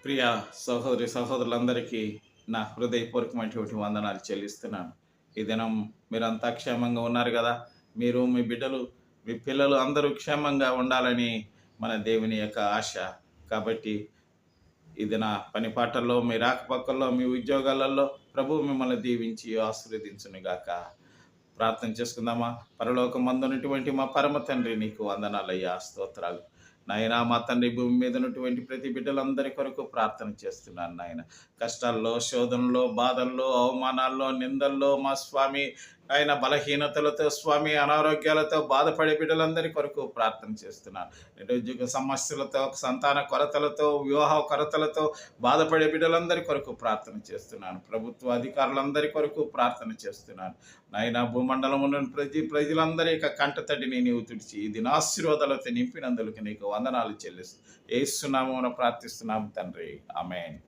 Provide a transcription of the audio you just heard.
ప్రియ సహోదరి సహోదరులందరికీ నా హృదయపూర్వకమైనటువంటి వందనాలు చెల్లిస్తున్నాను. ఈ దినం మీరంతా క్షేమంగా ఉన్నారు కదా. మీరు, మీ బిడ్డలు, మీ పిల్లలు అందరూ క్షేమంగా ఉండాలని మన దేవుని యొక్క ఆశ. కాబట్టి ఇది నా పని పాటల్లో, మీ రాకపోకల్లో, మీ ఉద్యోగాలలో ప్రభువు మిమ్మల్ని దీవించి ఆశీర్వదించునుగాక. ప్రార్థన చేసుకుందామా. పరలోకమందున్నటువంటి మా పరమ తండ్రి, నీకు వందనాలయ్యా, స్తోత్రాలు నాయన. మా తండ్రి, భూమి మీద ఉన్నటువంటి ప్రతి బిడ్డలందరి కొరకు ప్రార్థన చేస్తున్నాను నాయన. కష్టాల్లో, శోధనలో, బాధల్లో, అవమానాల్లో, నిందల్లో మా స్వామి ఆయన బలహీనతలతో స్వామి అనారోగ్యాలతో బాధపడే బిడ్డలందరి కొరకు ప్రార్థన చేస్తున్నాను. నిరుద్యోగ సమస్యలతో, సంతాన కొరతలతో, వివాహ కొరతలతో బాధపడే బిడ్డలందరి కొరకు ప్రార్థన చేస్తున్నాను. ప్రభుత్వ అధికారులందరి కొరకు ప్రార్థన చేస్తున్నాను నాయన. భూమండలం ఉన్న ప్రజలందరి యొక్క కంటతడిని నీవు తుడిచి ఇది ఆశీర్వాదాలతో నింపినందుకు నీకు వందనాలు చెల్లిస్తూ యేసు నామమున ప్రార్థిస్తున్నాము తండ్రి. ఆమేన్.